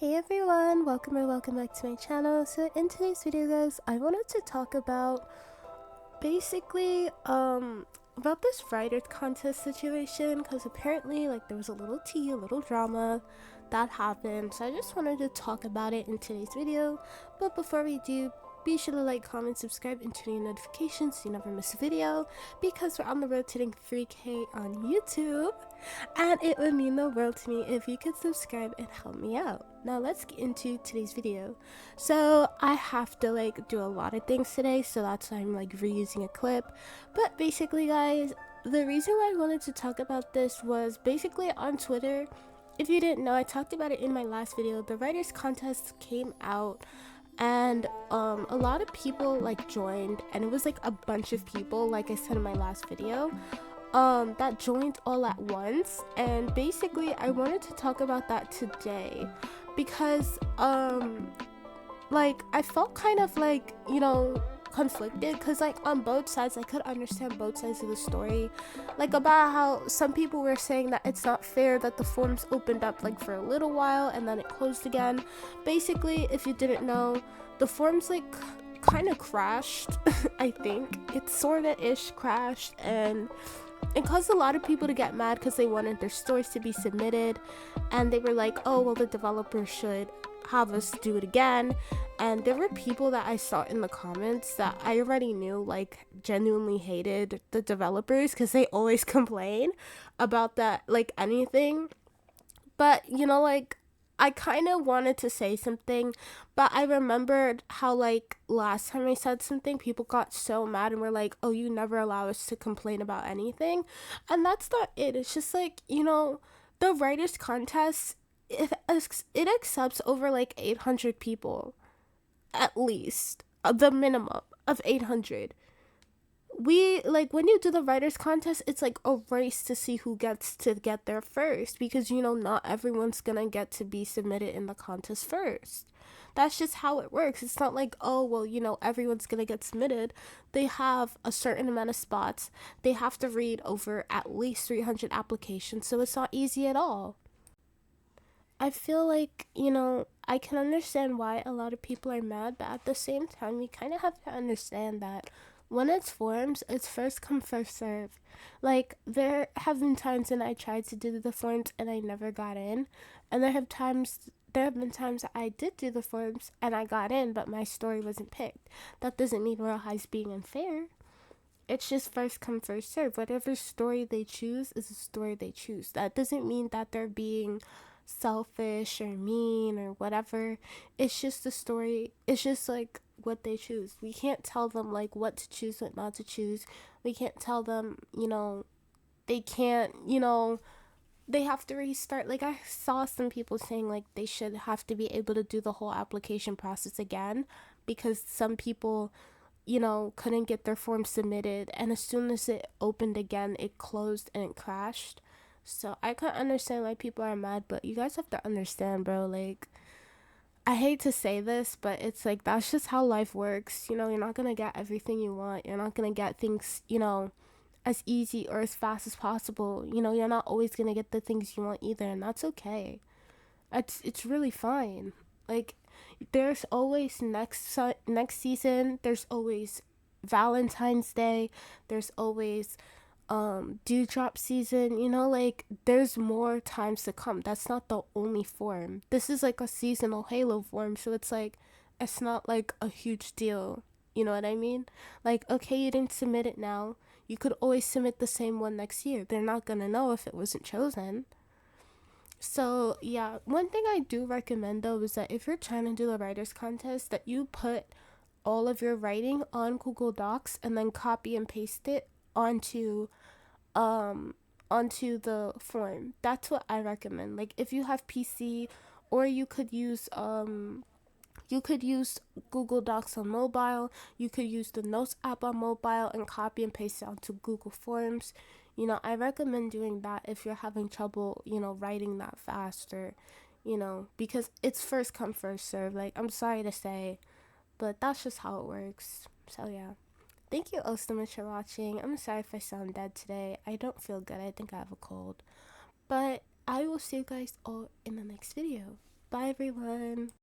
Hey everyone, welcome or welcome back to my channel. So in today's video guys, I wanted to talk about basically about this writer's contest situation, because apparently like there was a little drama that happened. So I just wanted to talk about it in today's video. But before we do, be sure to like, comment, subscribe, and turn on notifications so you never miss a video, because we're on the road to hitting 3K on YouTube, and it would mean the world to me if you could subscribe and help me out. Now let's get into today's video. So I have to like do a lot of things today, so that's why I'm like reusing a clip. But basically guys, the reason why I wanted to talk about this was basically on Twitter. If you didn't know, I talked about it in my last video. The writers contest came out, and a lot of people like joined, and it was like a bunch of people, like I said in my last video, that joined all at once. And basically I wanted to talk about that today because like I felt kind of like, you know, conflicted, because like on both sides I could understand both sides of the story, like about how some people were saying that it's not fair that the forums opened up like for a little while and then it closed again. Basically, if you didn't know, the forums like kind of crashed. I think it sorta ish crashed, and it caused a lot of people to get mad because they wanted their stories to be submitted, and they were like, oh well, the developer should have us do it again. And there were people that I saw in the comments that I already knew like genuinely hated the developers because they always complain about that, like anything. But you know, like I kind of wanted to say something, but I remembered how like last time I said something, people got so mad and were like, oh, you never allow us to complain about anything. And that's not it. It's just like, you know, the writers contest, it accepts over like 800 people, at least the minimum of 800. We like, when you do the writers contest, it's like a race to see who gets to get there first, because you know not everyone's gonna get to be submitted in the contest first. That's just how it works. It's not like, oh well, you know, everyone's gonna get submitted. They have a certain amount of spots. They have to read over at least 300 applications, so it's not easy at all. I feel like, you know, I can understand why a lot of people are mad, but at the same time, we kind of have to understand that when it's forums, it's first come, first serve. Like, there have been times when I tried to do the forums and I never got in, and there have been times that I did do the forums and I got in, but my story wasn't picked. That doesn't mean RoyaleHigh's being unfair. It's just first come, first serve. Whatever story they choose is a story they choose. That doesn't mean that they're being selfish or mean or whatever. It's just a story. It's just like what they choose. We can't tell them like what to choose, what not to choose. We can't tell them, you know, they can't, you know, they have to restart. Like, I saw some people saying like they should have to be able to do the whole application process again, because some people, you know, couldn't get their form submitted, and as soon as it opened again, it closed and it crashed. So I can't understand why people are mad, but you guys have to understand, bro. Like, I hate to say this, but it's like that's just how life works. You know, you're not gonna get everything you want. You're not gonna get things, you know, as easy or as fast as possible. You know, you're not always gonna get the things you want either, and that's okay. It's really fine. Like, there's always next season. There's always Valentine's Day. There's always dewdrop season. You know, like there's more times to come. That's not the only form. This is like a seasonal Halo form, so it's like it's not like a huge deal. You know what I mean? Like, okay, you didn't submit it now. You could always submit the same one next year. They're not gonna know if it wasn't chosen. So yeah, one thing I do recommend though is that if you're trying to do a writers contest, that you put all of your writing on Google Docs and then copy and paste it onto um onto the form. That's what I recommend. Like, if you have PC, or you could use Google Docs on mobile. You could use the Notes app on mobile and copy and paste it onto Google Forms. You know, I recommend doing that if you're having trouble, you know, writing that fast, or, you know, because it's first come, first serve. Like, I'm sorry to say, but that's just how it works. So, yeah. Thank you all so much for watching. I'm sorry if I sound dead today. I don't feel good. I think I have a cold. But I will see you guys all in the next video. Bye everyone.